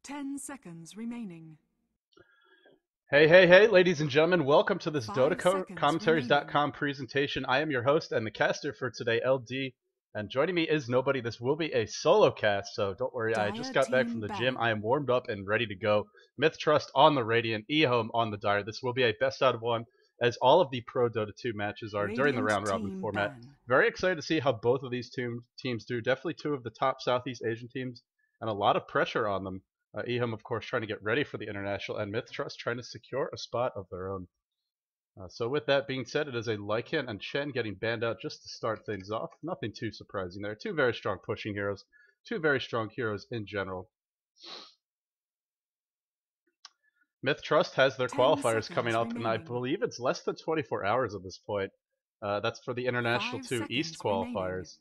10 seconds remaining. Hey, hey, hey, ladies and gentlemen, welcome to this 5 seconds dotacommentaries.com presentation. I am your host and the caster for today, LD, and joining me is nobody. This will be a solo cast, so don't worry, I just got back from the gym. I am warmed up and ready to go. mithtrust on the Radiant, EHOME on the Dire. This will be a best out of one, as all of the Prodota 2 matches are during the round-robin format. Very excited to see how both of these teams do. Definitely two of the top Southeast Asian teams, and a lot of pressure on them. EHOME, of course, trying to get ready for the International, and mithtrust trying to secure a spot of their own. So with that being said, it is a Lycan and Chen getting banned out just to start things off. Nothing too surprising there. Two very strong pushing heroes. Two very strong heroes in general. mithtrust has their qualifiers coming up, and I believe it's less than 24 hours at this point. That's for the International 2 East qualifiers.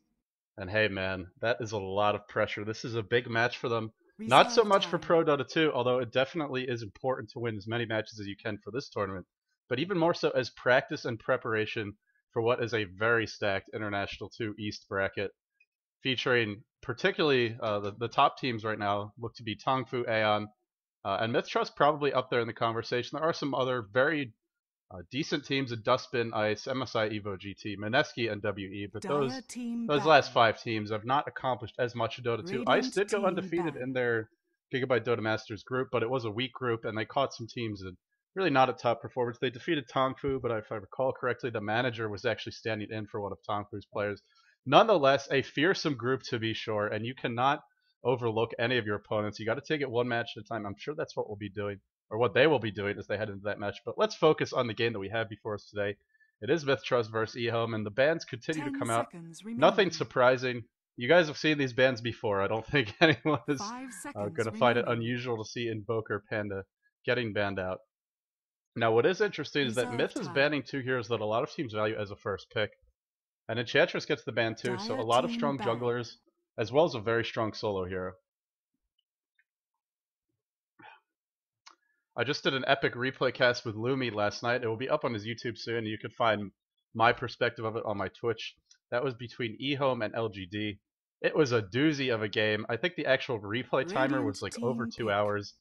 And hey man, that is a lot of pressure. This is a big match for them. Not so much for Prodota 2, although it definitely is important to win as many matches as you can for this tournament, but even more so as practice and preparation for what is a very stacked International 2 East bracket, featuring particularly the top teams right now look to be Tongfu, Aeon, and mithtrust probably up there in the conversation. There are some other very decent teams in Dustbin, Ice, MSI, Evo, GT, Mineski, and WE, but those last 5 teams have not accomplished as much in Dota 2. Ice did go undefeated in their Gigabyte Dota Masters group, but it was a weak group, and they caught some teams that really not at top performance. They defeated Tongfu, but if I recall correctly, the manager was actually standing in for one of Tongfu's players. Nonetheless, a fearsome group to be sure, and you cannot overlook any of your opponents. You got to take it one match at a time. I'm sure that's what we'll be doing, or what they will be doing as they head into that match. But let's focus on the game that we have before us today. It is mithtrust versus EHOME, and the bans continue to come out. Nothing surprising. You guys have seen these bans before. I don't think anyone is going to find it unusual to see Invoker Panda getting banned out. Now, what is interesting is that Myth is banning 2 heroes that a lot of teams value as a first pick. And Enchantress gets the ban too, so a lot of strong junglers, as well as a very strong solo hero. I just did an epic replay cast with Lumi last night. It will be up on his YouTube soon. You can find my perspective of it on my Twitch. That was between EHOME and LGD. It was a doozy of a game. I think the actual replay timer was like over 2 hours,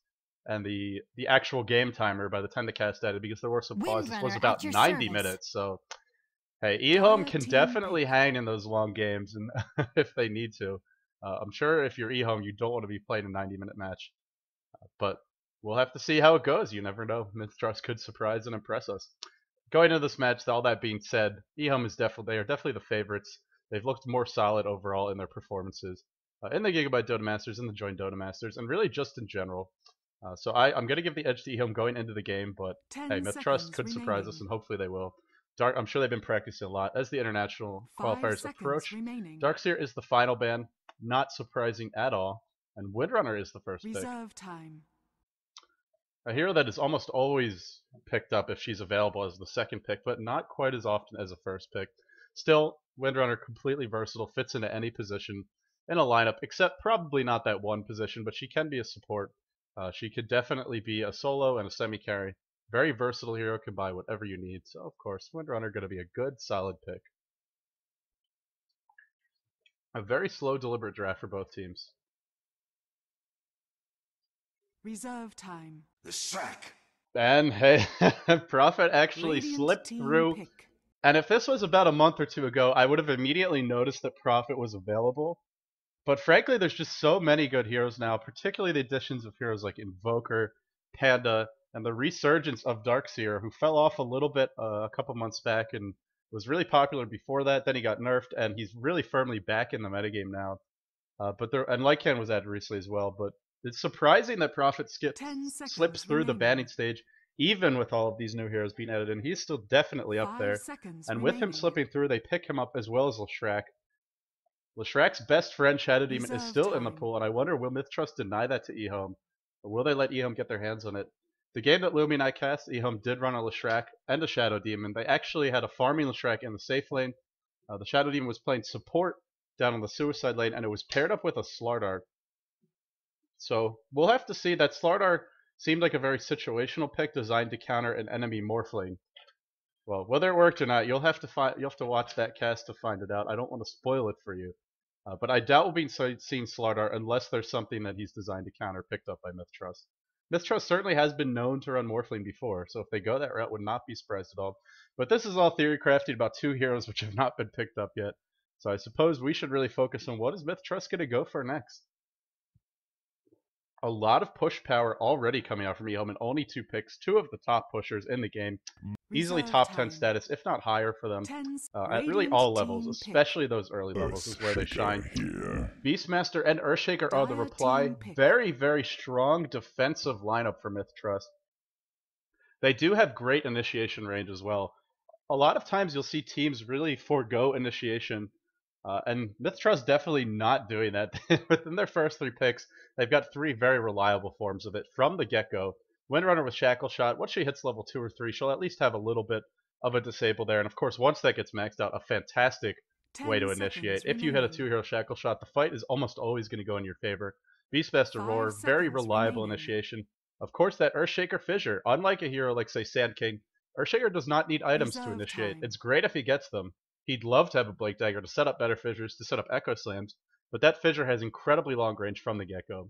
and the actual game timer by the time the cast ended, because there were some pauses, was about 90 minutes. So hey, EHOME can definitely hang in those long games, and if they need to. I'm sure if you're EHOME, you don't want to be playing a 90-minute match, but we'll have to see how it goes. You never know. mithtrust could surprise and impress us. Going into this match, all that being said, EHOME is definitely the favorites. They've looked more solid overall in their performances in the Gigabyte Dota Masters, in the Joint Dota Masters, and really just in general. So I'm going to give the edge to EHOME going into the game, but hey, mithtrust could surprise us, and hopefully they will. I'm sure they've been practicing a lot as the international qualifiers approach. Darkseer is the final ban, not surprising at all, and Windrunner is the first pick. A hero that is almost always picked up if she's available as the second pick, but not quite as often as a first pick. Still, Windrunner completely versatile, fits into any position in a lineup, except probably not that one position, but she can be a support. She could definitely be a solo and a semi-carry. Very versatile hero, can buy whatever you need. So, of course, Windrunner going to be a good, solid pick. A very slow, deliberate draft for both teams. Reserve time. leshrac. And hey, Prophet actually slipped through. And if this was about a month or 2 ago, I would have immediately noticed that Prophet was available. But frankly, there's just so many good heroes now, particularly the additions of heroes like Invoker, Panda, and the resurgence of Darkseer, who fell off a little bit a couple months back and was really popular before that. Then he got nerfed, and he's really firmly back in the metagame now. And Lycan was added recently as well. But it's surprising that Prophet slips through the banning stage, even with all of these new heroes being added in. He's still definitely up there. And with him slipping through, they pick him up as well as leshrac. Leshrac's best friend, Shadow Demon, is still in the pool, and I wonder, will mithtrust deny that to EHOME? Or will they let EHOME get their hands on it? The game that Lumi and I cast, EHOME did run a leshrac and a Shadow Demon. They actually had a farming leshrac in the safe lane. The Shadow Demon was playing support down on the suicide lane, and it was paired up with a Slardar. So we'll have to see. That Slardar seemed like a very situational pick designed to counter an enemy morphling. Well, whether it worked or not, you'll have to watch that cast to find it out. I don't want to spoil it for you. But I doubt we'll be seeing Slardar unless there's something that he's designed to counter picked up by mithtrust. Mithtrust certainly has been known to run morphling before, so if they go that route, would not be surprised at all. But this is all theory crafting about 2 heroes which have not been picked up yet. So I suppose we should really focus on what is mithtrust going to go for next. A lot of push power already coming out from EHOME and only 2 picks, 2 of the top pushers in the game. Easily top 10 status, if not higher for them, at really all levels, especially those early levels is where they shine. Beastmaster and Earthshaker are the reply. Very, very strong defensive lineup for mithtrust. They do have great initiation range as well. A lot of times you'll see teams really forego initiation, and mithtrust definitely not doing that. Within their first 3 picks, they've got 3 very reliable forms of it from the get-go. Windrunner with Shackle Shot, once she hits level 2 or 3, she'll at least have a little bit of a disable there. And of course, once that gets maxed out, a fantastic way to initiate. If you hit a 2-hero Shackle Shot, the fight is almost always going to go in your favor. Beastmaster Roar, very reliable initiation. Of course, that Earthshaker Fissure, unlike a hero like, say, Sand King, Earthshaker does not need items to initiate. It's great if he gets them. He'd love to have a Blake Dagger to set up better fissures, to set up Echo Slams, but that fissure has incredibly long range from the get-go.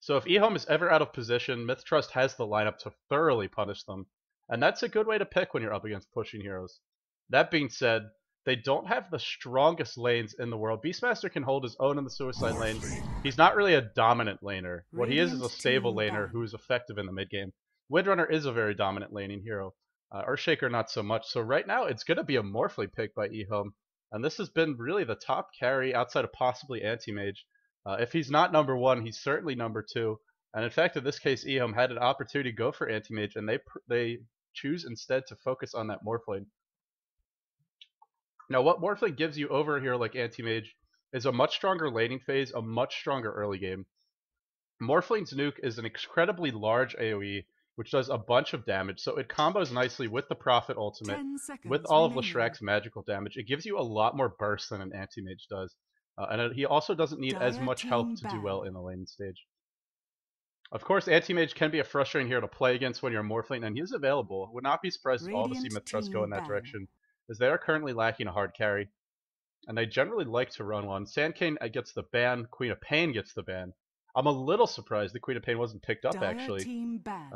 So if EHOME is ever out of position, mithtrust has the lineup to thoroughly punish them, and that's a good way to pick when you're up against pushing heroes. That being said, they don't have the strongest lanes in the world. Beastmaster can hold his own in the suicide lane. He's not really a dominant laner. What he is a stable laner who is effective in the mid game. Windrunner is a very dominant laning hero. Earthshaker not so much. So right now it's going to be a morphling pick by EHOME, and this has been really the top carry outside of possibly Anti-Mage. If he's not number 1, he's certainly number 2. And in fact, in this case, EHOME had an opportunity to go for Anti-Mage, and they choose instead to focus on that morphling. Now, what morphling gives you over a hero like Anti-Mage is a much stronger laning phase, a much stronger early game. Morphling's nuke is an incredibly large AoE, which does a bunch of damage, so it combos nicely with the Prophet ultimate, with all of Leshrac's magical damage. It gives you a lot more burst than an Anti-Mage does. And he also doesn't need as much help to do well in the lane stage. Of course, Anti-Mage can be a frustrating hero to play against when you're morphling, and he is available. Would not be surprised at all to see mithtrust go in that direction, as they are currently lacking a hard carry. And they generally like to run one. Sand King gets the ban, Queen of Pain gets the ban. I'm a little surprised the Queen of Pain wasn't picked up, actually.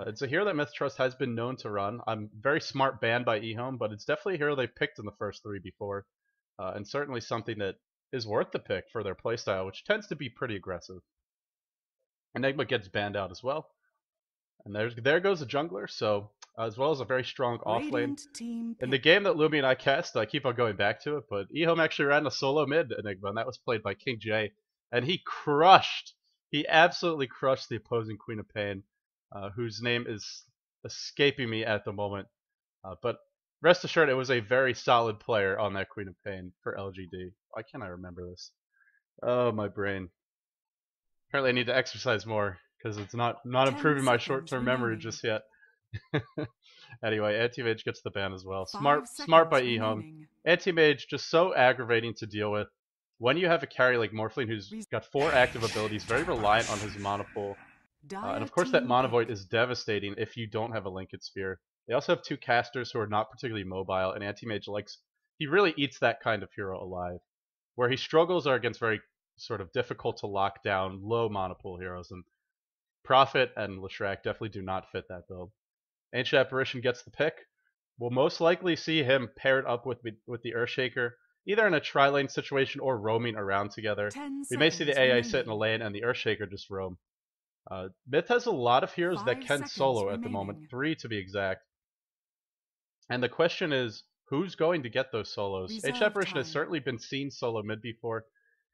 It's a hero that mithtrust has been known to run. I'm very smart banned by EHOME, but it's definitely a hero they've picked in the first 3 before. And certainly something that is worth the pick for their playstyle, which tends to be pretty aggressive. Enigma gets banned out as well. And there goes a jungler, so as well as a very strong offlane. In the game that Lumi and I cast, I keep on going back to it, but EHOME actually ran a solo mid Enigma, and that was played by King J. And he absolutely crushed the opposing Queen of Pain, whose name is escaping me at the moment. But rest assured, it was a very solid player on that Queen of Pain for LGD. Why can't I remember this? Oh, my brain. Apparently I need to exercise more, because it's not improving my short-term memory just yet. Anyway, Anti-Mage gets the ban as well. Smart by EHOME. Anti-Mage, just so aggravating to deal with. When you have a carry like Morphling who's got 4 active abilities, very reliant on his mana pool. And of course that Mana Void is devastating if you don't have a Linked Sphere. They also have 2 casters who are not particularly mobile, and Anti-Mage he really eats that kind of hero alive. Where he struggles are against very sort of difficult to lock down, low mana pool heroes, and Prophet and leshrac definitely do not fit that build. Ancient Apparition gets the pick. We'll most likely see him paired up with the Earthshaker, either in a tri-lane situation or roaming around together. We may see the AI sit in a lane and the Earthshaker just roam. Myth has a lot of heroes that can solo at the moment, 3 to be exact. And the question is, who's going to get those solos? Ancient Apparition has certainly been seen solo mid before.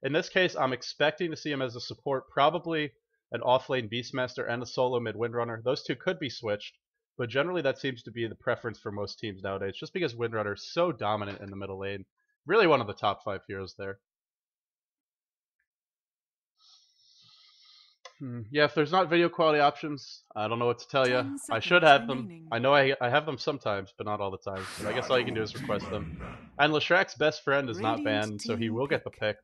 In this case, I'm expecting to see him as a support, probably an offlane Beastmaster and a solo mid Windrunner. Those 2 could be switched, but generally that seems to be the preference for most teams nowadays, just because Windrunner is so dominant in the middle lane. Really one of the top 5 heroes there. Yeah, if there's not video quality options, I don't know what to tell you. I should have them. I know I have them sometimes, but not all the time. But I guess all you can do is request them. And Leshrac's best friend is not banned, so he will get the pick.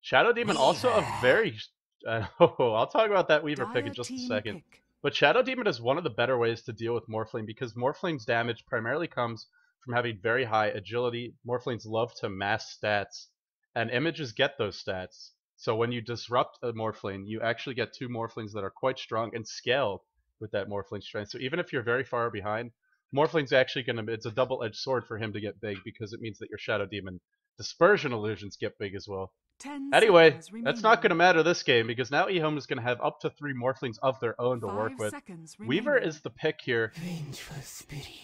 Shadow Demon also a very... I'll talk about that Weaver pick in just a second. But Shadow Demon is one of the better ways to deal with Morphling, because Morphling's damage primarily comes from having very high agility. Morphlings love to mass stats, and images get those stats. So when you disrupt a morphling, you actually get 2 morphlings that are quite strong and scale with that morphling strength. So even if you're very far behind, morphling's actually it's a double-edged sword for him to get big, because it means that your shadow demon dispersion illusions get big as well. 10 Anyway, seconds remaining. that's not going to matter this game, because now EHOME is going to have up to 3 morphlings of their own to work with. Weaver is the pick here,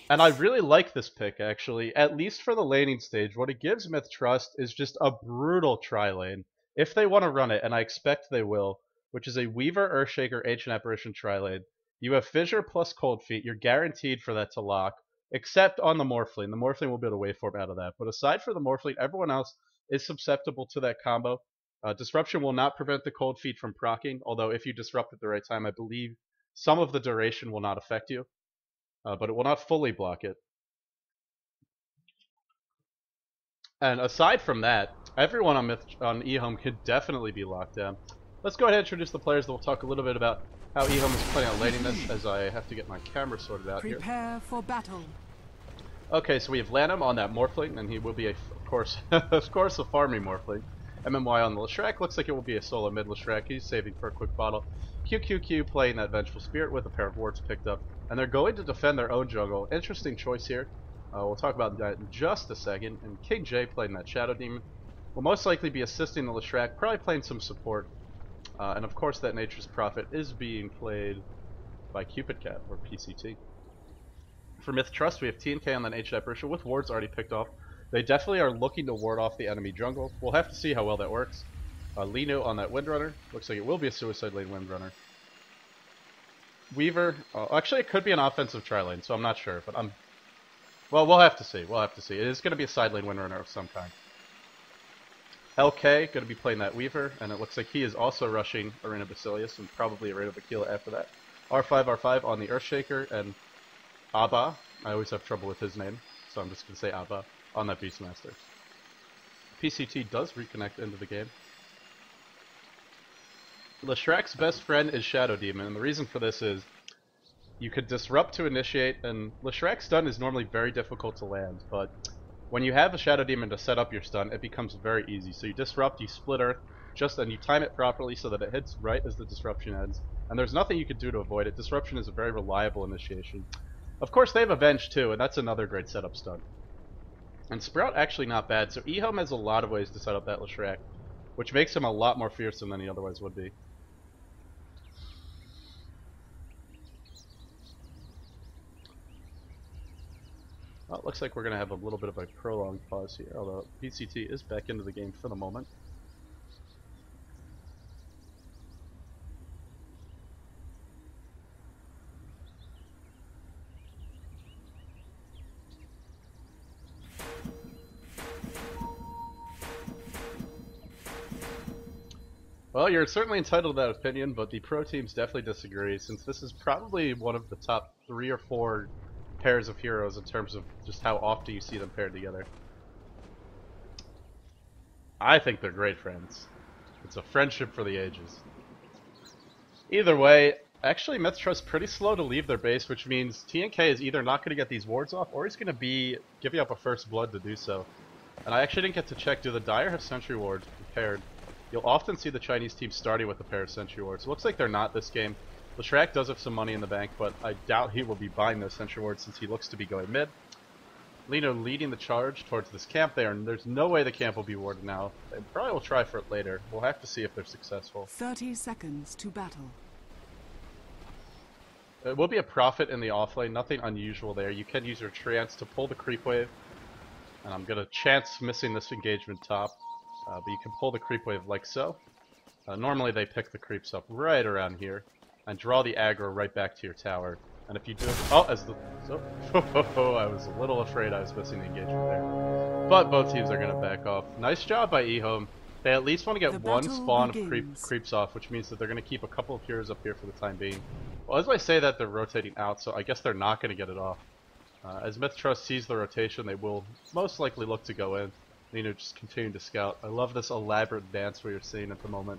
and I really like this pick, actually, at least for the laning stage. What it gives mithtrust is just a brutal tri-lane, if they want to run it, and I expect they will, which is a Weaver, Earthshaker, Ancient Apparition tri-lane. You have Fissure plus Cold Feet. You're guaranteed for that to lock, except on the Morphling. The Morphling will be able to waveform out of that. But aside from the Morphling, everyone else is susceptible to that combo. Disruption will not prevent the Cold Feet from proccing, although if you disrupt at the right time, I believe some of the duration will not affect you, but it will not fully block it. And aside from that, everyone on EHOME could definitely be locked down. Let's go ahead and introduce the players, then we'll talk a little bit about how EHOME is planning on laning this, as I have to get my camera sorted out here. Prepare for battle. Okay, so we have Lanham on that Morphling, and he will be, of course, a farming Morphling. MMY on the leshrac, looks like it will be a solo mid leshrac. He's saving for a quick bottle. QQQ playing that Vengeful Spirit with a pair of wards picked up. And they're going to defend their own jungle. Interesting choice here. We'll talk about that in just a second. And King J playing that Shadow Demon will most likely be assisting the leshrac, probably playing some support. And of course that Nature's Prophet is being played by Cupid Cat, or PCT. For mithtrust, we have TNK on that Ancient Apparition with wards already picked off. They definitely are looking to ward off the enemy jungle. We'll have to see how well that works. Lino on that Windrunner. Looks like it will be a suicide lane Windrunner. Weaver. Actually, it could be an offensive tri-lane, so I'm not sure. But well, we'll have to see. We'll have to see. It is going to be a side lane Windrunner of some kind. LK going to be playing that Weaver, and it looks like he is also rushing Arena Basilius and probably Arena Bakila after that. R5 on the Earthshaker, and Abba. I always have trouble with his name, so I'm just going to say Abba on that Beastmaster. PCT does reconnect into the game. Leshrac's best friend is Shadow Demon, and the reason for this is you could disrupt to initiate, and Leshrac's stun is normally very difficult to land, but when you have a Shadow Demon to set up your stun, it becomes very easy. So you disrupt, you split Earth, and you time it properly so that it hits right as the disruption ends, and there's nothing you can do to avoid it. Disruption is a very reliable initiation. Of course, they have Avenge too, and that's another great setup stun. And Sprout actually not bad, so EHOME has a lot of ways to set up that leshrac, which makes him a lot more fearsome than he otherwise would be. Well, it looks like we're going to have a little bit of a prolonged pause here, although PCT is back into the game for the moment. Well, you're certainly entitled to that opinion, but the pro teams definitely disagree, since this is probably one of the top 3 or 4 pairs of heroes in terms of just how often you see them paired together. I think they're great friends. It's a friendship for the ages. Either way, actually mithtrust's pretty slow to leave their base, which means TNK is either not going to get these wards off, or he's going to be giving up a first blood to do so. And I actually didn't get to check, do the Dire have sentry wards paired? You'll often see the Chinese team starting with a pair of sentry wards. It looks like they're not this game. leshrac does have some money in the bank, but I doubt he will be buying those sentry wards since he looks to be going mid. Lino leading the charge towards this camp there, and there's no way the camp will be warded now. They probably will try for it later. We'll have to see if they're successful. 30 seconds to battle. It will be a profit in the offlane, nothing unusual there. You can use your trance to pull the creep wave, and I'm going to chance missing this engagement top. But you can pull the creep wave like so. Normally they pick the creeps up right around here and draw the aggro right back to your tower. And if you do it, I was a little afraid I was missing the engagement there. But both teams are going to back off. Nice job by EHOME. They at least want to get one spawn of creeps off, which means that they're going to keep a couple of heroes up here for the time being. Well, as I say that, they're rotating out, so I guess they're not going to get it off. As mithtrust sees the rotation, they will most likely look to go in. Just continuing to scout. I love this elaborate dance we are seeing at the moment.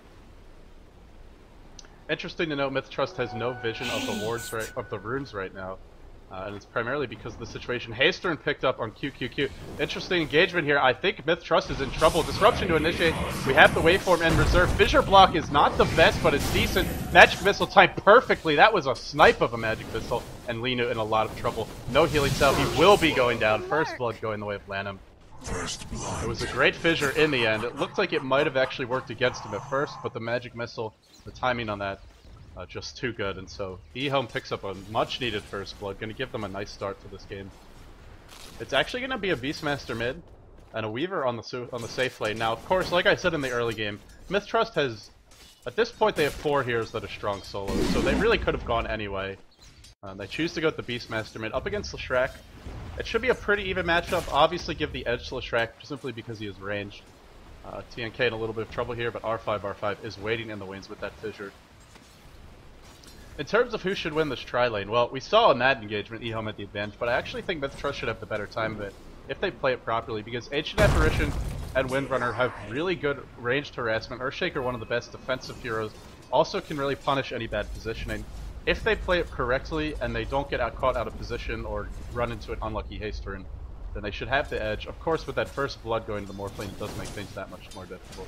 Interesting to note, mithtrust has no vision of the wards of the runes right now. And it's primarily because of the situation. Haystern picked up on QQQ. Interesting engagement here. I think mithtrust is in trouble. Disruption to initiate. We have the waveform in reserve. Fissure block is not the best, but it's decent. Magic missile timed perfectly. That was a snipe of a magic missile. And Linu in a lot of trouble. No healing cell. He will be going down. First blood going the way of Lanham. It was a great fissure in the end. It looked like it might have actually worked against him at first, but the magic missile, the timing on that, just too good. And so EHOME picks up a much needed first blood. Going to give them a nice start to this game. It's actually going to be a beastmaster mid and a weaver on the safe lane. Now, of course, like I said in the early game, mithtrust has, at this point, they have 4 heroes that are strong solos, so they really could have gone anyway. They choose to go with the beastmaster mid up against leshrac. It should be a pretty even matchup. Obviously give the edge to leshrac simply because he is ranged. TNK in a little bit of trouble here, but R5 is waiting in the wings with that fissure. In terms of who should win this tri-lane, well, we saw in that engagement EHOME at the advantage, but I actually think mithtrust should have the better time of it if they play it properly, because Ancient Apparition and Windrunner have really good ranged harassment. Earthshaker, one of the best defensive heroes, also can really punish any bad positioning. If they play it correctly and they don't get caught out of position or run into an unlucky haste turn, then they should have the edge. Of course, with that first blood going to the morphling, it does make things that much more difficult.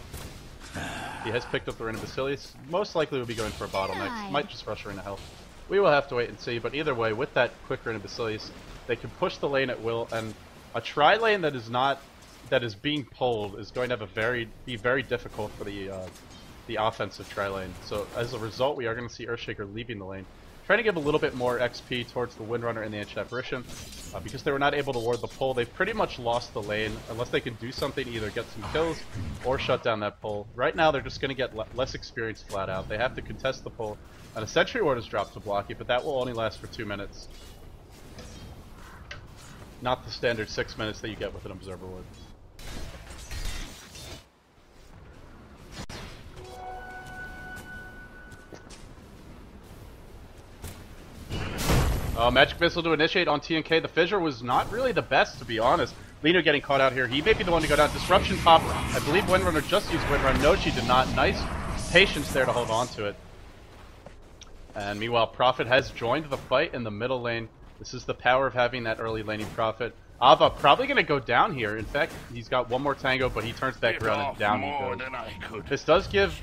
He has picked up the Ring of Basilius. Most likely will be going for a bottleneck. Might just rush her into health. We will have to wait and see, but either way, with that quick Ring of Basilius, they can push the lane at will, and a tri-lane that is being pulled is going to have be very difficult for the offensive tri-lane. So as a result, we are going to see Earthshaker leaving the lane, trying to give a little bit more XP towards the Windrunner and the Ancient Apparition. Because they were not able to ward the pull, they've pretty much lost the lane unless they can do something, either get some kills or shut down that pull. Right now they're just going to get less experience flat out. They have to contest the pull, and a sentry ward is dropped to block it, but that will only last for 2 minutes. Not the standard 6 minutes that you get with an observer ward. Magic Missile to initiate on TNK. The fissure was not really the best, to be honest. Linu getting caught out here. He may be the one to go down. Disruption pop. I believe Windrunner just used Windrunner. No, she did not. Nice patience there to hold on to it. And meanwhile, Prophet has joined the fight in the middle lane. This is the power of having that early laning Prophet. Ava probably going to go down here. In fact, he's got one more tango, but he turns back around and down he goes. This does give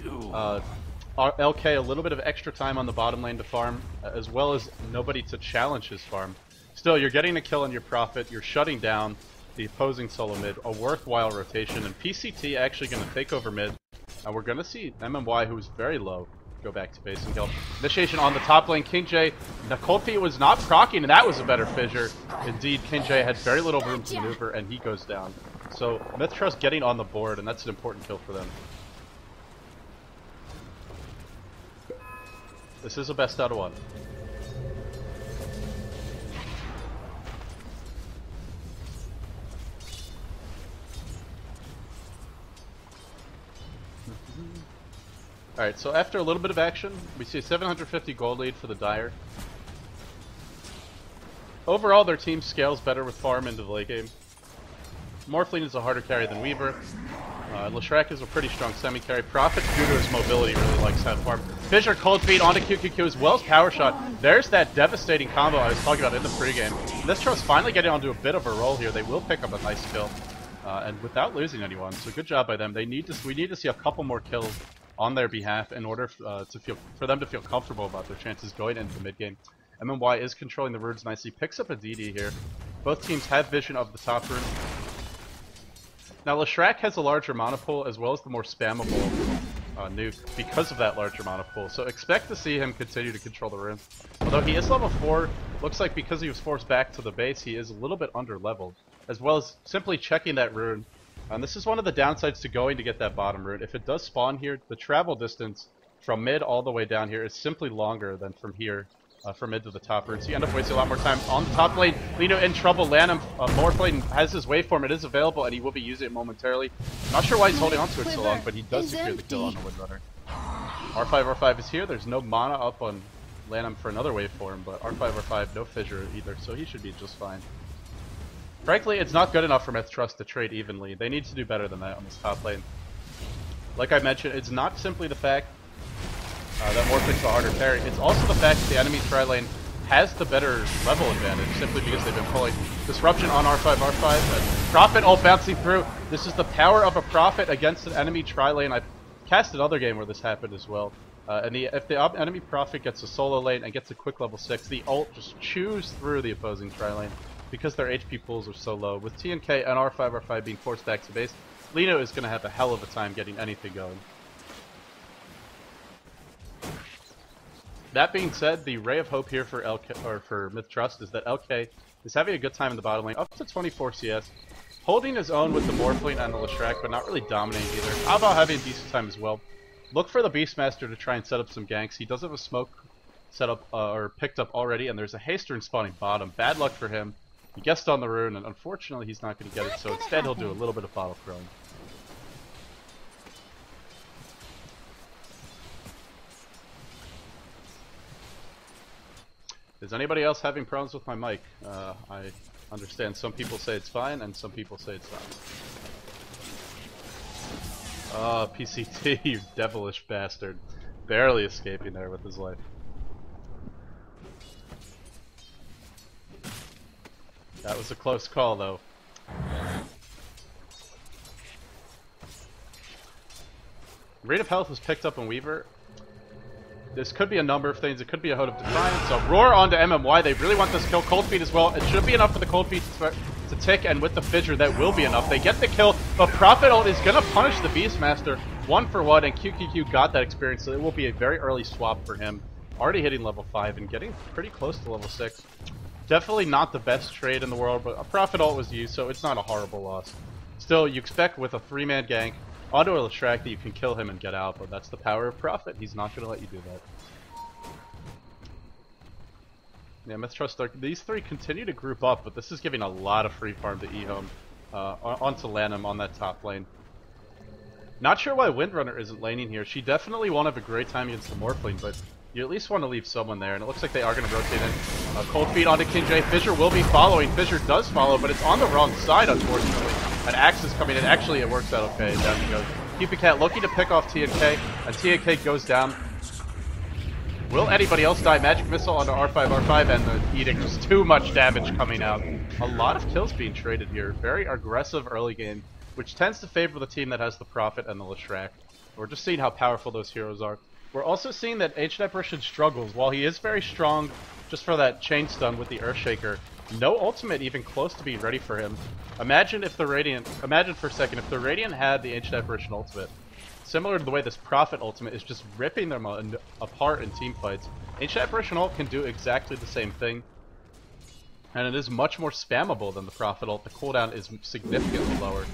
LK a little bit of extra time on the bottom lane to farm, as well as nobody to challenge his farm. Still, you're getting a kill on your Prophet, you're shutting down the opposing solo mid, a worthwhile rotation, and PCT actually going to take over mid, and we're going to see MMY, who is very low, go back to base and kill. Initiation on the top lane, King J. The Cold Feet was not proccing, and that was a better fissure. Indeed, King J had very little room to maneuver, and he goes down. So, mithtrust getting on the board, and that's an important kill for them. This is a best out of 1. Alright, so after a little bit of action, we see a 750 gold lead for the Dire. Overall, their team scales better with farm into the late game. Morphling is a harder carry than Weaver. leshrac is a pretty strong semi-carry. Prophet, due to his mobility, really likes that farm. Fissure, Cold Feet onto QQQ as well as Power Shot. There's that devastating combo I was talking about in the pregame. Mithtrust finally getting onto a bit of a roll here. They will pick up a nice kill, and without losing anyone. So good job by them. We need to see a couple more kills on their behalf in order for them to feel comfortable about their chances going into the mid game. MMY is controlling the runes nicely. Picks up a DD here. Both teams have vision of the top rune. Now leshrac has a larger mana pool as well as the more spammable nuke because of that larger mana pool. So expect to see him continue to control the runes. Although he is level 4, looks like because he was forced back to the base, he is a little bit under leveled. As well as simply checking that rune. And this is one of the downsides to going to get that bottom rune. If it does spawn here, the travel distance from mid all the way down here is simply longer than from here. From mid to the top rune, so you end up wasting a lot more time on the top lane. Linu in trouble. Lanham, morphling has his waveform. It is available, and he will be using it momentarily. Not sure why he's holding on to it so long, but he does secure the kill on the Windrunner. R5 is here. There's no mana up on Lanham for another waveform, but R5 no fissure either, so he should be just fine. Frankly, it's not good enough for mithtrust to trade evenly. They need to do better than that on this top lane. Like I mentioned, it's not simply the fact that morphling's a harder carry. It's also the fact that the enemy tri-lane has the better level advantage simply because they've been pulling Disruption on R5, R5, and Prophet ult bouncing through. This is the power of a Prophet against an enemy tri-lane. I've cast another game where this happened as well. If the enemy Prophet gets a solo lane and gets a quick level 6, the ult just chews through the opposing tri-lane because their HP pools are so low. With TNK and R5, R5 being forced back to base, Lino is going to have a hell of a time getting anything going. That being said, the ray of hope here for mithtrust is that LK is having a good time in the bottom lane, up to 24 CS, holding his own with the morphling and the leshrac, but not really dominating either. How about having a decent time as well? Look for the beastmaster to try and set up some ganks. He does have a smoke set up or picked up already, and there's a haster spawning bottom. Bad luck for him. He guessed on the rune, and unfortunately he's not going to get it, so instead he'll do a little bit of bottle throwing. Is anybody else having problems with my mic? I understand some people say it's fine, and some people say it's not. Oh, PCT, you devilish bastard. Barely escaping there with his life. That was a close call, though. Rate of health was picked up in Weaver. This could be a number of things. It could be a Hood of Defiance. So Roar onto MMY. They really want this kill. Cold Feet as well. It should be enough for the Cold Feet to tick, and with the Fissure, that will be enough. They get the kill, but Prophet ult is going to punish the Beastmaster 1-for-1, and QQQ got that experience, so it will be a very early swap for him. Already hitting level 5 and getting pretty close to level 6. Definitely not the best trade in the world, but a Prophet ult was used, so it's not a horrible loss. Still, you expect with a 3-man gank onto a leshrac that you can kill him and get out, but that's the power of Prophet. He's not going to let you do that. Yeah, mithtrust, these three continue to group up, but this is giving a lot of free farm to EHOME onto Lanham on that top lane. Not sure why Windrunner isn't laning here. She definitely won't have a great time against the Morphling, but you at least want to leave someone there, and it looks like they are going to rotate in. Cold Feet onto King J. Fissure will be following. Fissure does follow, but it's on the wrong side, unfortunately. An axe is coming in. Actually, it works out okay. Down he goes. Cupid Cat looking to pick off TNK, and TNK goes down. Will anybody else die? Magic Missile onto R5, R5, and the Edict. Just too much damage coming out. A lot of kills being traded here. Very aggressive early game, which tends to favor the team that has the Prophet and the leshrac. We're just seeing how powerful those heroes are. We're also seeing that Ancient Apparition struggles. While he is very strong just for that chain stun with the Earthshaker, no ultimate even close to being ready for him. Imagine for a second, if the Radiant had the Ancient Apparition ultimate. Similar to the way this Prophet ultimate is just ripping them apart in team fights. Ancient Apparition ult can do exactly the same thing. And it is much more spammable than the Prophet ult. The cooldown is significantly lower.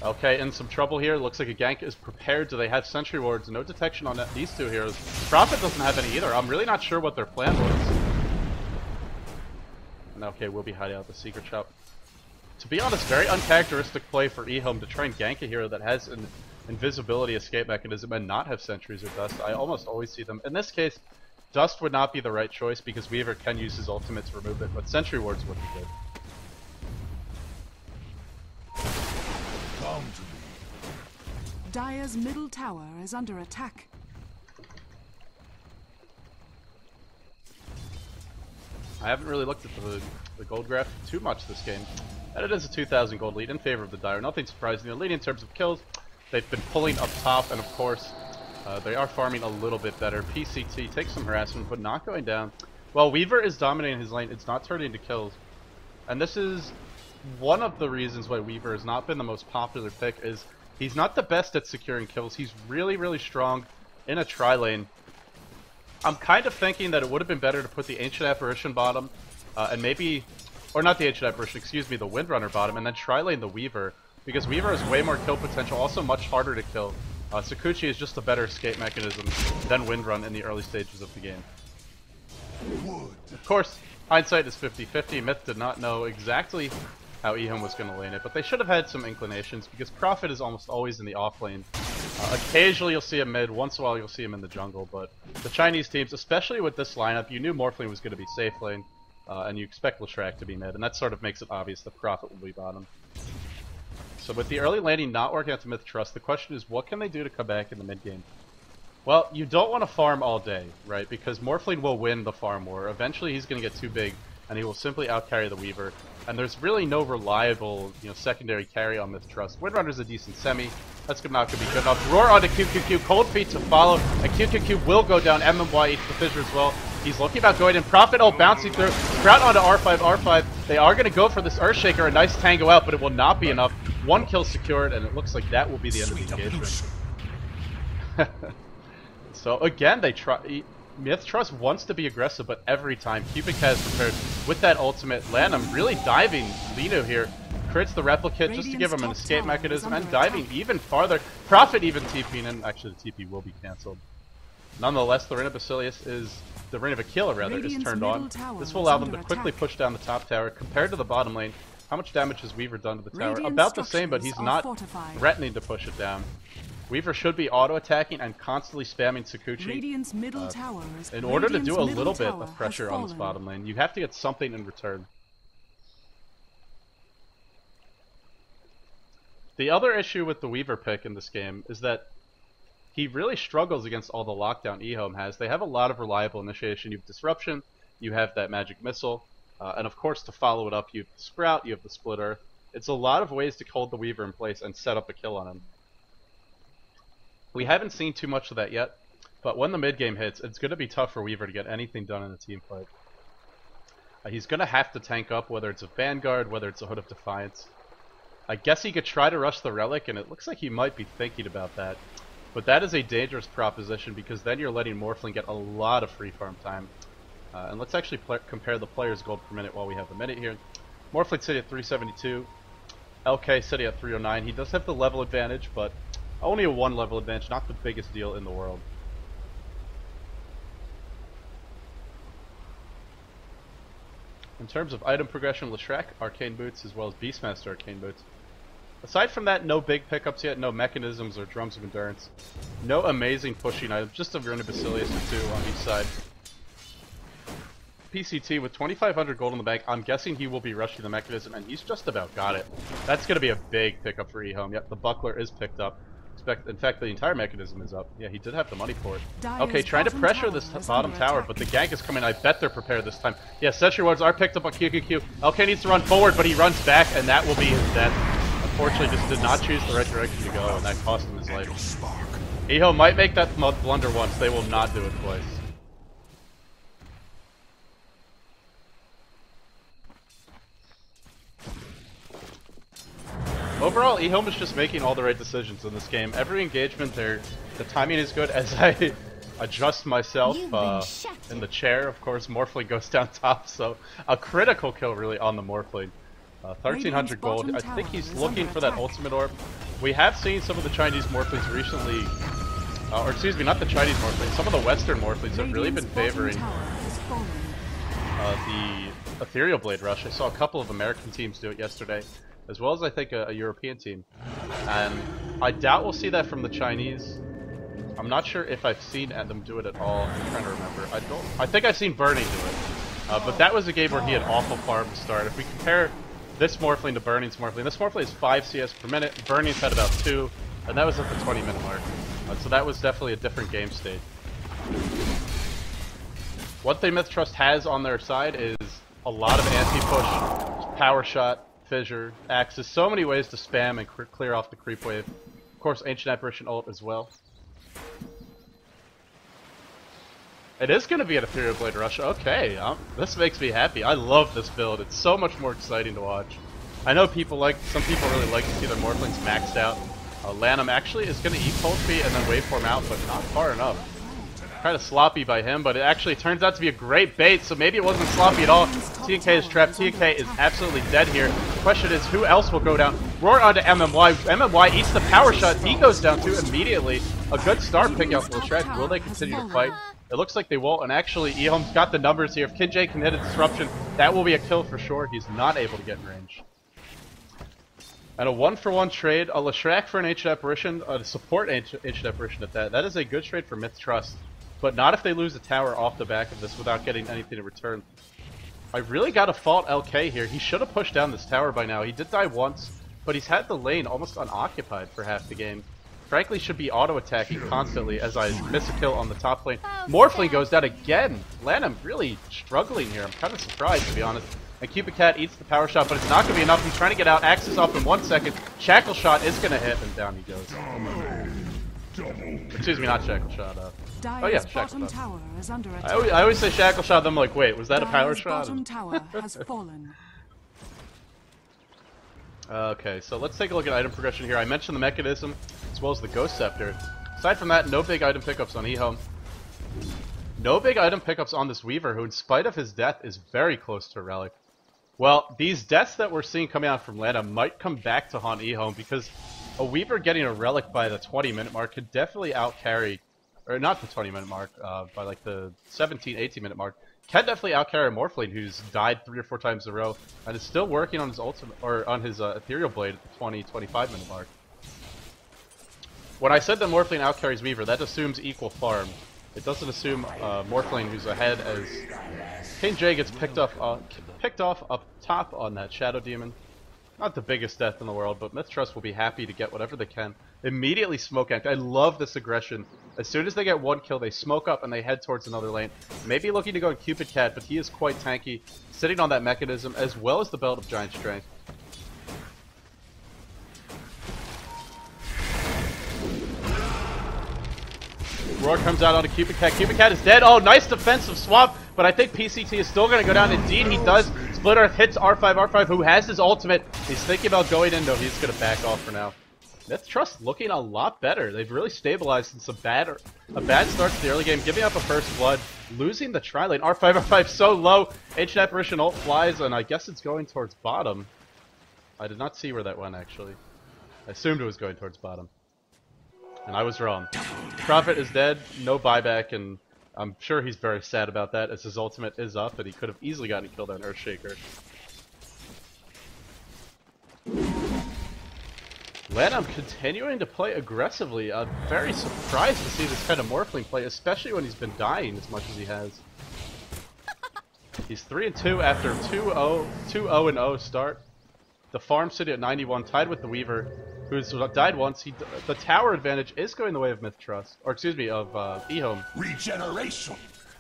Okay, in some trouble here. Looks like a gank is prepared. Do they have sentry wards? No detection on these two heroes. Prophet doesn't have any either. I'm really not sure what their plan was. And okay, we'll be hiding out the secret shop. To be honest, very uncharacteristic play for EHOME to try and gank a hero that has an invisibility escape mechanism and not have sentries or dust. I almost always see them. In this case, dust would not be the right choice because Weaver can use his ultimate to remove it, but sentry wards would be good. Come to me. Dire's middle tower is under attack. I haven't really looked at the gold graph too much this game. And it is a 2,000 gold lead in favor of the Dire. Nothing surprising. They're leading in terms of kills. They've been pulling up top, and of course, they are farming a little bit better. PCT takes some harassment, but not going down. While Weaver is dominating his lane, it's not turning into kills. And this is one of the reasons why Weaver has not been the most popular pick, is he's not the best at securing kills. He's really, really strong in a tri-lane. I'm kind of thinking that it would have been better to put the Ancient Apparition bottom, and maybe... Or not the Ancient Apparition, excuse me, the Windrunner bottom, and then tri-lane the Weaver. Because Weaver has way more kill potential, also much harder to kill. Sakuchi is just a better escape mechanism than Windrun in the early stages of the game. Of course, hindsight is 50-50. Myth did not know exactly how EHOME was going to lane it, but they should have had some inclinations, because Prophet is almost always in the off lane. Occasionally you'll see him mid, once in a while you'll see him in the jungle, but the Chinese teams, especially with this lineup, you knew Morphling was going to be safe lane. And you expect leshrac to be mid, and that sort of makes it obvious that Prophet will be bottom. So with the early laning not working out to mithtrust, the question is what can they do to come back in the mid game? Well, you don't want to farm all day, right? Because morphling will win the farm war. Eventually he's going to get too big and he will simply outcarry the Weaver. And there's really no reliable, secondary carry on mithtrust. Windrunner's a decent semi. That's not going to be good enough. Roar onto QQQ, Cold Feet to follow, and QQQ will go down. MMY eats the fissure as well. He's looking about going in. Prophet, bouncing through. Sprout onto R5. They are going to go for this Earthshaker, a nice tango out, but it will not be enough. 1 kill secured, and it looks like that will be the end of the engagement. So again, they try. mithtrust wants to be aggressive, but every time Cubic has prepared with that ultimate. Lanham really diving Lino here. Crits the replicate just to give him an escape mechanism and diving even farther. Prophet even TPing, and actually the TP will be cancelled. Nonetheless, the Reign of Basilius is, the Reign of Aquila rather, is turned on. This will allow them to quickly push down the top tower. Compared to the bottom lane, how much damage has Weaver done to the tower? About the same, but he's not threatening to push it down. Weaver should be auto-attacking and constantly spamming Sakuchi. In order to do a little bit of pressure on this bottom lane, you have to get something in return. The other issue with the Weaver pick in this game is that he really struggles against all the lockdown EHOME has. They have a lot of reliable initiation. You have Disruption, you have that Magic Missile, and of course to follow it up you have the Sprout, you have the Splitter. It's a lot of ways to hold the Weaver in place and set up a kill on him. We haven't seen too much of that yet, but when the mid game hits, it's going to be tough for Weaver to get anything done in a team fight. He's going to have to tank up, whether it's a Vanguard, whether it's a Hood of Defiance. I guess he could try to rush the Relic, and it looks like he might be thinking about that. But that is a dangerous proposition, because then you're letting Morphling get a lot of free farm time. And let's actually compare the players' gold per minute while we have a minute here. Morphling sitting at 372, LK sitting at 309. He does have the level advantage, but only a 1 level advantage, not the biggest deal in the world. In terms of item progression, leshrac, Arcane Boots, as well as Beastmaster Arcane Boots. Aside from that, no big pickups yet, no mechanisms or drums of endurance. No amazing pushing items, just a Reign of Basilius or 2 on each side. PCT with 2,500 gold in the bank, I'm guessing he will be rushing the mechanism, and he's just about got it. That's going to be a big pickup for EHOME. Yep, the buckler is picked up. In fact, the entire mechanism is up. Yeah, he did have the money for it. Okay, trying to pressure this bottom tower, but the gank is coming. I bet they're prepared this time. Yeah, Sentry Wards are picked up on QQQ. LK needs to run forward, but he runs back, and that will be his death. Unfortunately, just did not choose the right direction to go, and that cost him his life. EHOME might make that blunder once. They will not do it twice. Overall, EHOME is just making all the right decisions in this game. Every engagement, the timing is good. As I adjust myself in the chair, of course, Morphling goes down top, so a critical kill really on the Morphling. 1,300 gold. I think he's looking for that ultimate orb. We have seen some of the Chinese Morphlings recently, or excuse me, not the Chinese Morphlings, some of the Western Morphlings have really been favoring the Ethereal Blade Rush. I saw a couple of American teams do it yesterday, as well as I think a European team. And I doubt we'll see that from the Chinese. I'm not sure if I've seen them do it at all. I'm trying to remember. I think I've seen Burning do it. But that was a game where he had awful farm to start. If we compare this Morphling to Burning's Morphling, this Morphling is 5 CS per minute, Burning's had about 2, and that was at the 20-minute mark. So that was definitely a different game state. One thing mithtrust has on their side is a lot of anti-push, power shot, fissure, axes, so many ways to spam and clear off the creep wave. Of course, Ancient Apparition ult as well. It is going to be an Ethereal Blade Rush. Okay, this makes me happy. I love this build. It's so much more exciting to watch. I know some people really like to see their Morphlings maxed out. Lanham actually is going to eat Cold Feet and then waveform out, but not far enough. Kind of sloppy by him, but it actually turns out to be a great bait, so maybe it wasn't sloppy at all. TNK is trapped. TNK is absolutely dead here. The question is, who else will go down? Roar onto MMY. MMY eats the power shot. He goes down too immediately. A good start picking up leshrac. Will they continue to fight? It looks like they won't, and actually EHOME's got the numbers here. If KinJ can hit a Disruption, that will be a kill for sure. He's not able to get in range. And a 1-for-1 trade, a leshrac for an Ancient Apparition, a support Ancient Apparition at that. That is a good trade for mithtrust. But not if they lose the tower off the back of this without getting anything in return. I really gotta fault LK here. He should have pushed down this tower by now. He did die once. but he's had the lane almost unoccupied for half the game. Frankly, should be auto-attacking constantly as I miss a kill on the top lane. Morphling goes down again. Lanham really struggling here. I'm kind of surprised, to be honest. And Cupid Cat eats the power shot, but it's not going to be enough. He's trying to get out. Axes off in 1 second. Shackle shot is going to hit, and down he goes. Excuse me, not shackle shot. Oh yeah, shackle shot. Tower is under attack. I always say shackle shot, then I'm like, wait, was that a power shot? Bottom tower has fallen. Okay, so let's take a look at item progression here. I mentioned the mechanism as well as the Ghost Scepter. Aside from that, no big item pickups on EHOME. No big item pickups on this Weaver, who in spite of his death is very close to a relic. Well, these deaths that we're seeing coming out from Lana might come back to haunt EHOME, because a Weaver getting a relic by the 20-minute mark could definitely outcarry, or not the 20-minute mark, by like the 17, 18-minute mark, can definitely outcarry a Morphling who's died 3 or 4 times in a row and is still working on his ultimate, or on his Ethereal Blade at the 20, 25-minute mark. When I said that Morphling outcarries Weaver, that assumes equal farm. It doesn't assume Morphling who's ahead, as King J gets picked off up top on that Shadow Demon. Not the biggest death in the world, but mithtrust will be happy to get whatever they can. Immediately smoke act. I love this aggression. As soon as they get 1 kill, they smoke up and they head towards another lane. Maybe looking to go on Cupid Cat, but he is quite tanky, sitting on that mechanism as well as the Belt of Giant Strength. Roar comes out onto Cupid Cat. Cupid Cat is dead. Oh, nice defensive swap, but I think PCT is still going to go down. Indeed, he does. Split Earth hits R5, who has his ultimate. He's thinking about going in, though. He's going to back off for now. mithtrust looking a lot better. They've really stabilized since a bad start to the early game, giving up a first blood, losing the tri-lane. R5 so low. Ancient Apparition ult flies, and I guess it's going towards bottom. I did not see where that went, actually. I assumed it was going towards bottom. And I was wrong. Prophet is dead, no buyback, and I'm sure he's very sad about that, as his ultimate is up, and he could have easily gotten killed on Earthshaker. Lanham continuing to play aggressively. I'm very surprised to see this kind of Morphling play, especially when he's been dying as much as he has. He's 3-2 after 2-0 start. The farm city at 91, tied with the Weaver, who's died once. The tower advantage is going the way of mithtrust, or excuse me, of EHOME. Regeneration.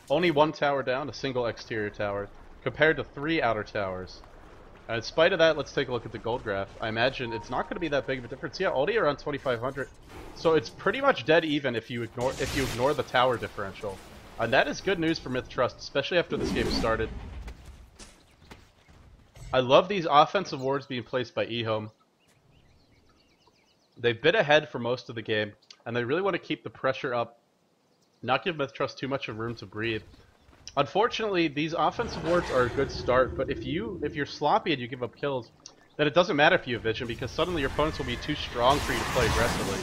Only 1 tower down, a single exterior tower, compared to 3 outer towers. And in spite of that, let's take a look at the gold graph. I imagine it's not going to be that big of a difference. Yeah, only around 2,500. So it's pretty much dead even if you ignore the tower differential, and that is good news for mithtrust, especially after this game started. I love these offensive wards being placed by EHOME. They've been ahead for most of the game, and they really want to keep the pressure up, not give mithtrust too much of room to breathe. Unfortunately, these offensive wards are a good start, but if you're sloppy and you give up kills, then it doesn't matter if you have vision, because suddenly your opponents will be too strong for you to play aggressively.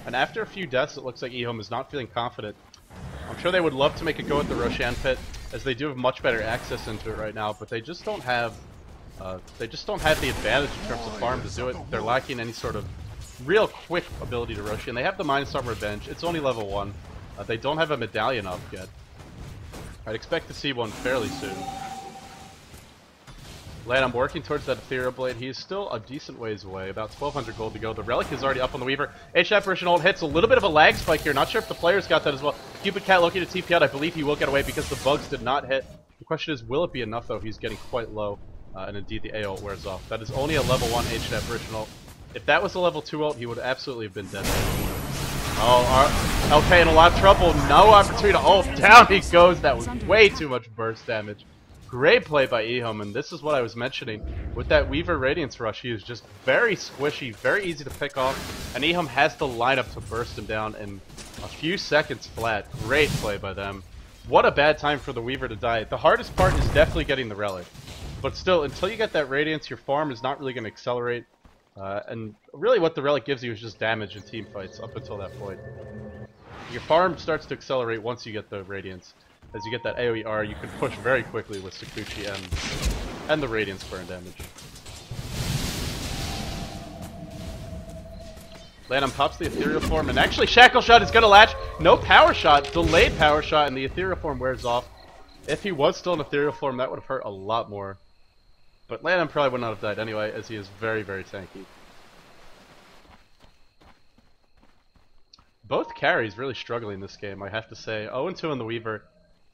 And after a few deaths, it looks like EHOME is not feeling confident. I'm sure they would love to make a go at the Roshan Pit, as they do have much better access into it right now, but they just don't have the advantage in terms of farm to do it. They're lacking any sort of real quick ability to Roshan. They have the Minus Armor Revenge. It's only level 1. They don't have a medallion up yet. I'd expect to see one fairly soon. Lan, I'm working towards that Ethereal Blade. He is still a decent ways away, about 1,200 gold to go. The Relic is already up on the Weaver. Ancient Apparition ult hits a little bit of a lag spike here. Not sure if the players got that as well. Cupid Cat looking to TP out. I believe he will get away because the bugs did not hit. The question is, will it be enough though? He's getting quite low, and indeed the A ult wears off. That is only a level 1 Ancient Apparition ult. If that was a level 2 ult, he would absolutely have been dead. Oh, LK in a lot of trouble. No opportunity to ult. Down he goes. That was way too much burst damage. Great play by EHOME, and this is what I was mentioning. With that Weaver Radiance Rush, he is just very squishy, very easy to pick off, and EHOME has the lineup to burst him down in a few seconds flat. Great play by them. What a bad time for the Weaver to die. The hardest part is definitely getting the Relic. But still, until you get that Radiance, your farm is not really going to accelerate. And really what the Relic gives you is just damage in team fights up until that point. Your farm starts to accelerate once you get the Radiance. As you get that AoE R, you can push very quickly with Sakuchi and the Radiance burn damage. Lanham pops the Ethereal Form, and actually Shackle Shot is going to latch. No Power Shot, delayed Power Shot, and the Ethereal Form wears off. If he was still in Ethereal Form, that would have hurt a lot more. But Lanham probably would not have died anyway, as he is very, very tanky. Both carries really struggling this game, I have to say. 0-2 on the Weaver,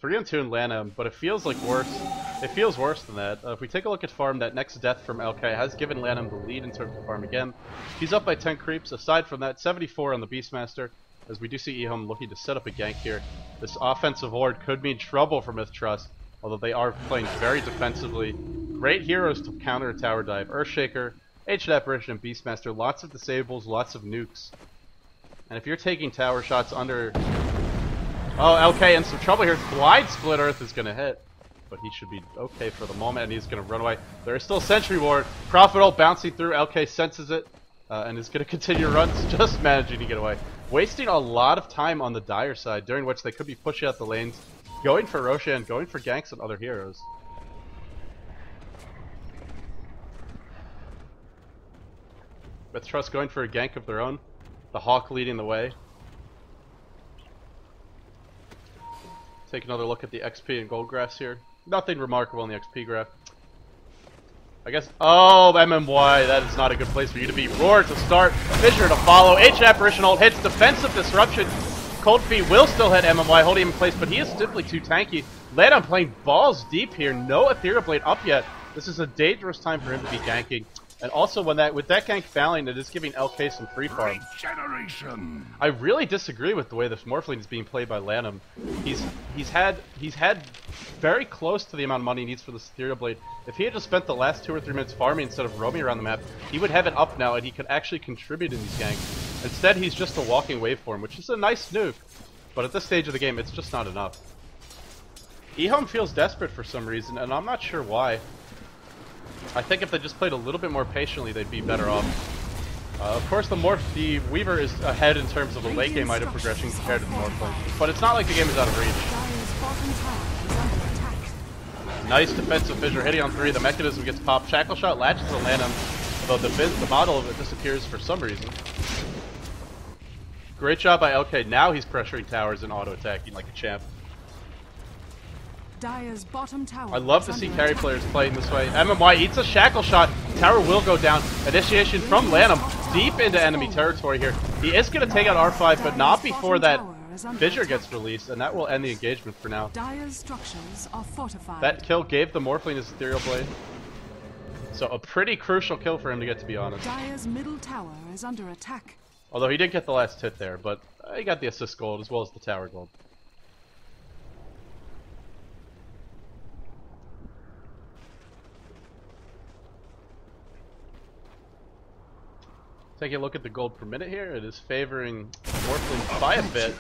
3-2 in Lanham, but it feels like worse. It feels worse than that. If we take a look at farm, that next death from LK has given Lanham the lead in terms of farm again. He's up by 10 creeps. Aside from that, 74 on the Beastmaster, as we do see EHOME looking to set up a gank here. This offensive horde could mean trouble for mithtrust, although they are playing very defensively. Great heroes to counter a tower dive. Earthshaker, Ancient Apparition, and Beastmaster. Lots of disables, lots of nukes. And if you're taking tower shots under... Oh, LK in some trouble here. Blind Split Earth is going to hit, but he should be okay for the moment, and he's going to run away. There is still Sentry Ward. Prophet ult bouncing through. LK senses it, and is going to continue runs, just managing to get away. Wasting a lot of time on the Dire side, during which they could be pushing out the lanes, going for Roshan, going for ganks on other heroes. mithtrust going for a gank of their own. The Hawk leading the way. Take another look at the XP and gold graphs here. Nothing remarkable in the XP graph. I guess... Oh, MMY, that is not a good place for you to be. Roar to start, Fissure to follow, Ancient Apparition ult hits, Defensive Disruption. Cold Feet will still hit MMY, holding him in place, but he is simply too tanky. Lanham playing balls deep here, no Ethereal Blade up yet. This is a dangerous time for him to be ganking. And also, with that gank failing, it is giving LK some free farm. I really disagree with the way this morphling is being played by Lanham. He's had very close to the amount of money he needs for this Ethereal Blade. If he had just spent the last 2 or 3 minutes farming instead of roaming around the map, he would have it up now and he could actually contribute in these ganks. Instead, he's just a walking waveform, which is a nice nuke, but at this stage of the game, it's just not enough. EHOME feels desperate for some reason, and I'm not sure why. I think if they just played a little bit more patiently, they'd be better off. Of course, the Weaver is ahead in terms of the late game item progression compared to the Morphling, but it's not like the game is out of reach. Nice defensive fissure hitting on 3. The mechanism gets popped. Shackle shot latches to Lanham, although the model of it disappears for some reason. Great job by LK. Now he's pressuring towers and auto attacking like a champ. Dire's bottom tower. I love to see carry players playing this way. MMY eats a shackle shot. Tower will go down. Initiation from Lanham deep into enemy territory here. He is going to take out R5, but not before that fissure gets released, and that will end the engagement for now. Dire's structures are fortified. That kill gave the Morphling his Ethereal Blade. So a pretty crucial kill for him to get, to be honest. Dire's middle tower is under attack. Although he did get the last hit there, but he got the assist gold as well as the tower gold. Taking a look at the gold per minute here, it is favoring Morphling by a bit,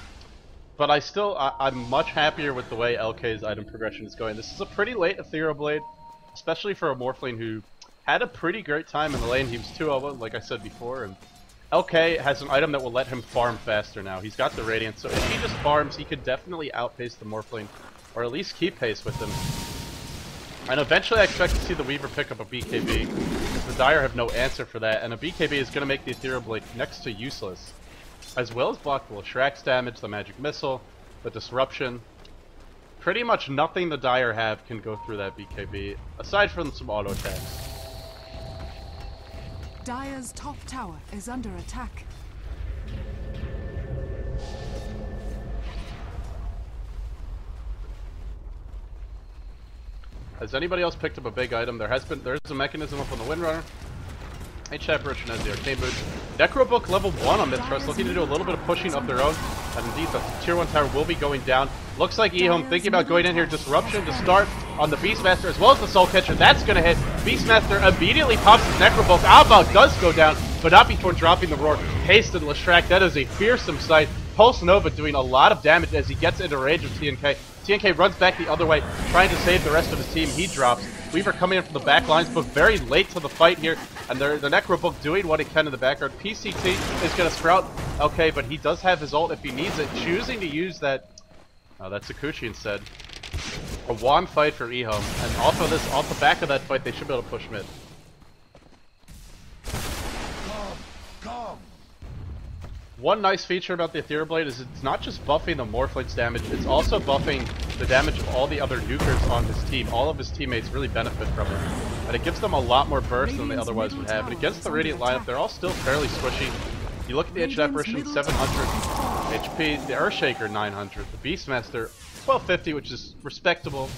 but I'm much happier with the way LK's item progression is going. This is a pretty late Ethereal Blade, especially for a Morphling who had a pretty great time in the lane. He was 2-0, like I said before, and LK has an item that will let him farm faster now. He's got the Radiance, so if he just farms, he could definitely outpace the Morphling, or at least keep pace with him. And eventually I expect to see the Weaver pick up a BKB, because the Dire have no answer for that, and a BKB is going to make the Ethereal Blade next to useless, as well as block the Leshrac's damage, the Magic Missile, the Disruption. Pretty much nothing the Dire have can go through that BKB, aside from some auto attacks. Dire's top tower is under attack. Has anybody else picked up a big item? There is a mechanism up on the Windrunner. Ancient Apparition has the Arcane Boots. Necrobook level 1 on mithtrust, looking to do a little bit of pushing of their own. And indeed, the tier 1 tower will be going down. Looks like EHOME thinking about going in here. Disruption to start on the Beastmaster as well as the Soul Catcher. That's going to hit. Beastmaster immediately pops his Necrobook. Alba does go down, but not before dropping the Roar. Hasted leshrac. That is a fearsome sight. Pulse Nova doing a lot of damage as he gets into range of TNK. TNK runs back the other way, trying to save the rest of his team. He drops. Weaver coming in from the back lines, but very late to the fight here. And the Necrobook doing what it can in the background. PCT is going to sprout. Okay, but he does have his ult if he needs it. Choosing to use that... Oh, that's Akuchi instead. A wand fight for EHOME. And off the back of that fight, they should be able to push mid. One nice feature about the Ethereal Blade is it's not just buffing the Morphling's damage, it's also buffing the damage of all the other nukers on his team. All of his teammates really benefit from it. And it gives them a lot more burst than they otherwise would have. And against the Radiant lineup, they're all still fairly squishy. You look at the Ancient Apparition, 700 HP, the Earthshaker 900, the Beastmaster 1250, which is respectable,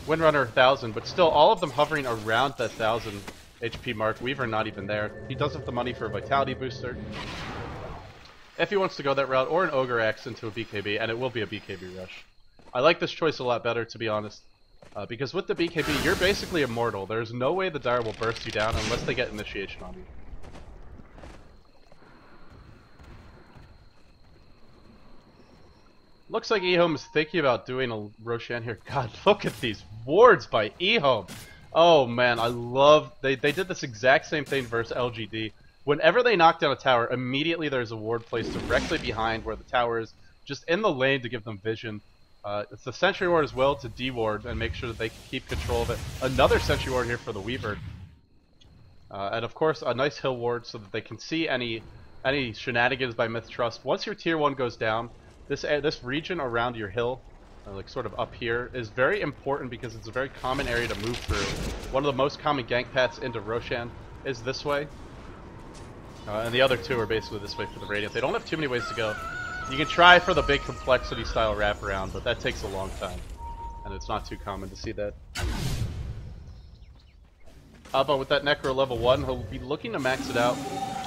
Windrunner 1000, but still all of them hovering around that 1000 HP mark. Weaver not even there. He does have the money for a Vitality booster if he wants to go that route, or an Ogre Axe into a BKB, and it will be a BKB rush. I like this choice a lot better, to be honest, because with the BKB, you're basically immortal. There's no way the Dire will burst you down unless they get initiation on you. Looks like EHOME is thinking about doing a Roshan here. God, look at these wards by EHOME. Oh man, I love... They did this exact same thing versus LGD. Whenever they knock down a tower, immediately there's a ward placed directly behind where the tower is, just in the lane to give them vision. It's the Sentry Ward as well to de-ward and make sure that they can keep control of it. Another Sentry Ward here for the Weaver. And of course, a nice Hill Ward so that they can see any shenanigans by mithtrust. Once your tier 1 goes down, this region around your hill, like sort of up here, is very important because it's a very common area to move through. One of the most common gank paths into Roshan is this way. And the other two are basically this way for the Radiant. They don't have too many ways to go. You can try for the big complexity style wraparound, but that takes a long time. And it's not too common to see that. But with that Necro level 1, he'll be looking to max it out.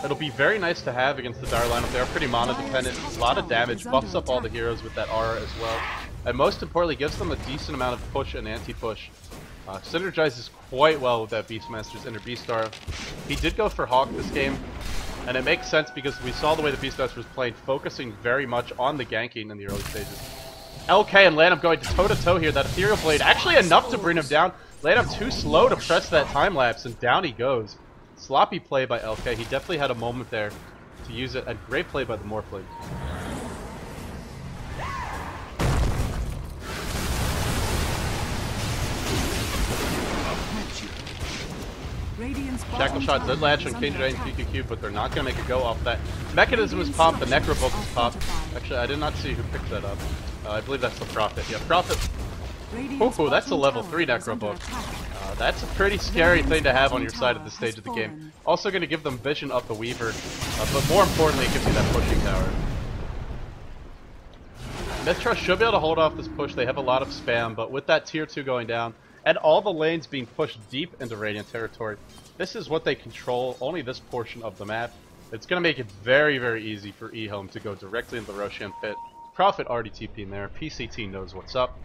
It'll be very nice to have against the Dire lineup. They are pretty mana dependent. A lot of damage, buffs up all the heroes with that aura as well. And most importantly, gives them a decent amount of push and anti-push. Synergizes quite well with that Beastmaster's Inner Beast aura. He did go for Hawk this game. And it makes sense because we saw the way the Beastmaster was playing, focusing very much on the ganking in the early stages. LK and Lanham going to toe-to-toe here. That Ethereal Blade, actually enough to bring him down. Lanham too slow to press that time-lapse, and down he goes. Sloppy play by LK. He definitely had a moment there to use it, and great play by the morphling. Shackle Shot did latch on King Giant and QQQ, but they're not going to make a go off that. Mechanism is popped, the Necrobook is popped. Actually, I did not see who picked that up. I believe that's the Prophet. Yeah, Prophet. Ooh, that's a level 3 Necrobook. That's a pretty scary thing to have on your side at this stage of the game. Also going to give them vision of the Weaver, but more importantly, it gives you that pushing power. mithtrust should be able to hold off this push. They have a lot of spam, but with that tier 2 going down, and all the lanes being pushed deep into Radiant territory, this is what they control, only this portion of the map. It's going to make it very, very easy for EHOME to go directly into the Roshan pit. Prophet already TP'ing there. PCT knows what's up.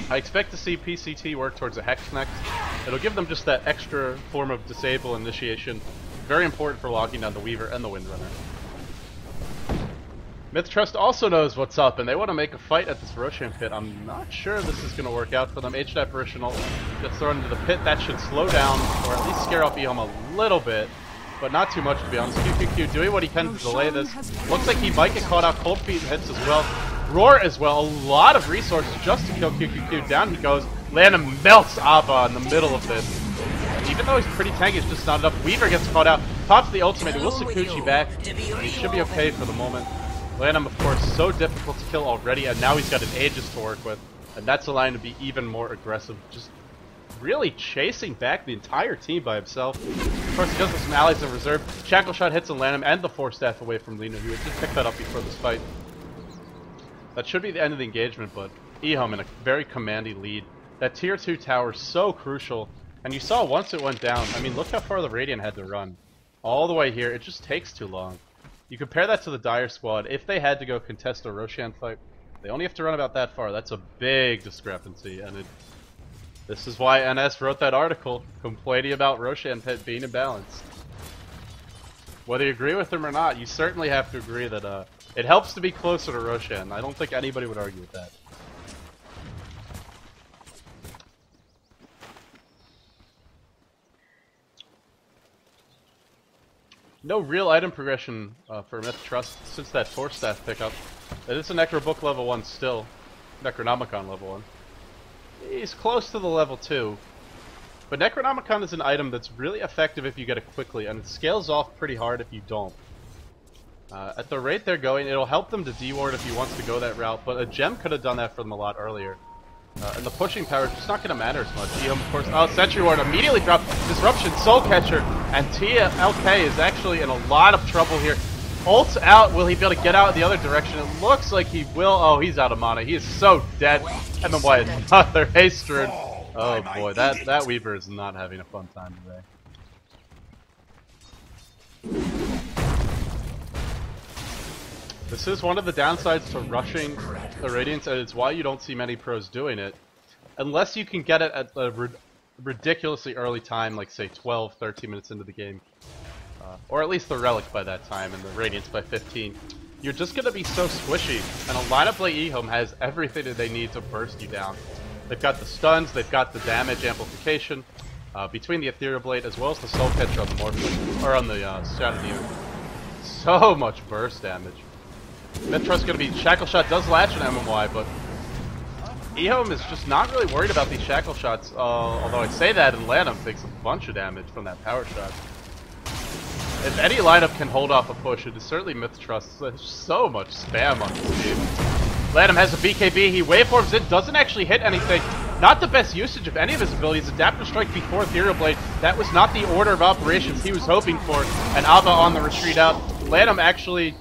I expect to see PCT work towards a Hex next. It'll give them just that extra form of disable initiation. Very important for locking down the Weaver and the Windrunner. mithtrust also knows what's up, and they want to make a fight at this Roshan pit. I'm not sure this is going to work out for them. Ancient Apparition gets thrown into the pit. That should slow down, or at least scare off EHOME a little bit, but not too much to be honest. QQQ doing what he can to delay this. Looks like he might get caught out. Cold Feet hits as well. Roar as well. A lot of resources just to kill QQQ. Down he goes. Lanham melts Abba in the middle of this. Even though he's pretty tanky, it's just not enough. Weaver gets caught out. Pops the ultimate. It will Sakuchi back. He should be okay for the moment. Lanham, of course, so difficult to kill already, and now he's got an Aegis to work with. And that's allowing him to be even more aggressive. Just really chasing back the entire team by himself. Of course, he does have some allies in reserve. Shackle Shot hits on Lanham and the Force Staff away from Lena, who had just picked that up before this fight. That should be the end of the engagement, but EHOME in a very commanding lead. That tier 2 tower is so crucial. And you saw once it went down, I mean, look how far the Radiant had to run. All the way here, it just takes too long. You compare that to the Dire squad. If they had to go contest a Roshan fight, they only have to run about that far. That's a big discrepancy, and this is why NS wrote that article complaining about Roshan pit being imbalanced. Whether you agree with him or not, you certainly have to agree that it helps to be closer to Roshan. I don't think anybody would argue with that. No real item progression for mithtrust since that Force Staff pickup. It is a Necrobook level 1 still. Necronomicon level 1. He's close to the level 2. But Necronomicon is an item that's really effective if you get it quickly, and it scales off pretty hard if you don't. At the rate they're going, it'll help them to D-ward if he wants to go that route, but a gem could have done that for them a lot earlier. And the pushing power is just not going to matter as much. EHOME, of course, Sentry Ward immediately dropped Disruption, Soul Catcher, And TLK is actually in a lot of trouble here. Ult's out. Will he be able to get out in the other direction? It looks like he will. Oh, he's out of mana. He is so dead. MMY another haste rune. Oh boy, that Weaver is not having a fun time today. This is one of the downsides to rushing the Radiance, and it's why you don't see many pros doing it. Unless you can get it at a ridiculously early time, like say 12, 13 minutes into the game. Or at least the Relic by that time, and the Radiance by 15. You're just going to be so squishy, and a lineup like EHOME has everything that they need to burst you down. They've got the stuns, they've got the damage amplification, between the Ethereal Blade as well as the Soul Catcher on the morphling, or on the Shadow Demon. So much burst damage. mithtrust going to be Shackle Shot does latch an MMY, but EHOME is just not really worried about these Shackle Shots, although I say that, and Lanham takes a bunch of damage from that power shot. If any lineup can hold off a push, it is certainly mithtrust. There's so much spam on this team. Lanham has a BKB, he waveforms in, doesn't actually hit anything. Not the best usage of any of his abilities. Adaptive Strike before Ethereal Blade. That was not the order of operations he was hoping for. And Ava on the retreat out. Lanham actually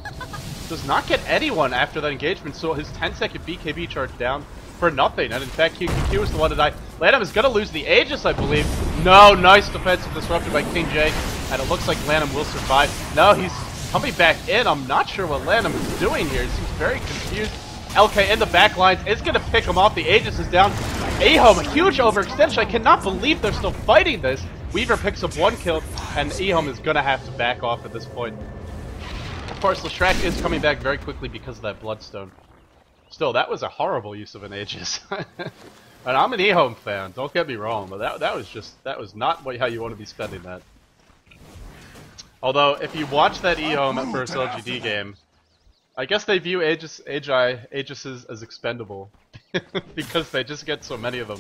does not get anyone after that engagement, so his 10-second BKB charge down for nothing. And in fact, QQQ is the one to die. Lanham is going to lose the Aegis, I believe. No, nice defensive disruption by King J. And it looks like Lanham will survive. No, he's coming back in. I'm not sure what Lanham is doing here. He seems very confused. LK in the back lines is going to pick him off. The Aegis is down. EHOME, a huge overextension. I cannot believe they're still fighting this. Weaver picks up one kill, and EHOME is going to have to back off at this point. Of course, leshrac is coming back very quickly because of that Bloodstone. Still, that was a horrible use of an Aegis. And I'm an EHOME fan, don't get me wrong, but that was not how you want to be spending that. Although, if you watch that EHOME first LGD game, I guess they view Aegises as expendable. Because they just get so many of them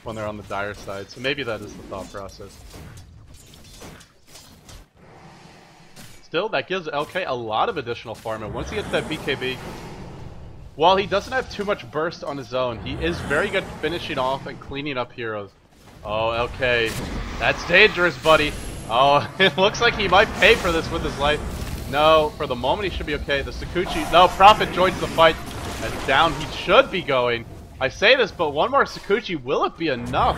when they're on the dire side. So maybe that is the thought process. Still, that gives LK a lot of additional farm, and once he gets that BKB, while he doesn't have too much burst on his own, he is very good at finishing off and cleaning up heroes. Oh, LK, that's dangerous, buddy. Oh, it looks like he might pay for this with his life. No, for the moment he should be okay. The Sakuchi, no, Prophet joins the fight, and down he should be going. I say this, but one more Sakuchi, will it be enough?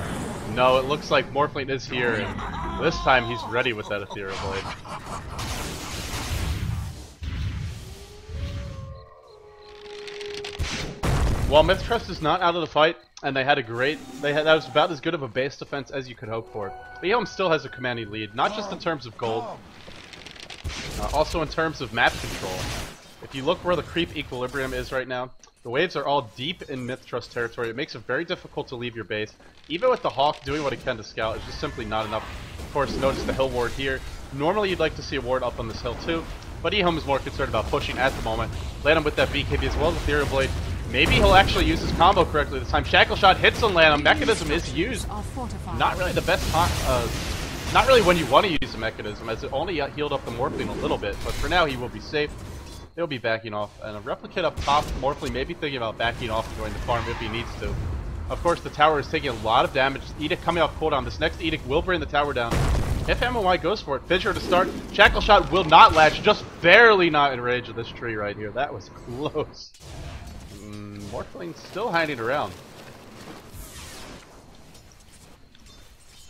No, it looks like Morphling is here, and this time he's ready with that Ethereal Blade. While mithtrust is not out of the fight, and they had a great, that was about as good of a base defense as you could hope for. EHOME still has a commanding lead, not just in terms of gold, also in terms of map control. If you look where the creep equilibrium is right now, the waves are all deep in mithtrust territory. It makes it very difficult to leave your base. Even with the Hawk doing what he can to scout, it's just simply not enough. Of course, notice the hill ward here. Normally you'd like to see a ward up on this hill too, but EHOME is more concerned about pushing at the moment. Lanham with that BKB as well as Ethereal Blade. Maybe he'll actually use his combo correctly this time. Shackle Shot hits on Lanham. Mechanism is used. Not really the best time. Not really when you want to use the mechanism, as it only healed up the Morphling a little bit. But for now, he will be safe. He'll be backing off. And a Replicate up top. Morphling may be thinking about backing off and going to farm if he needs to. Of course, the tower is taking a lot of damage. Edict coming off cooldown. This next Edict will bring the tower down. If MOY goes for it, Fissure to start. Shackle Shot will not latch. Just barely not in range of this tree right here. That was close. Morphling still hiding around.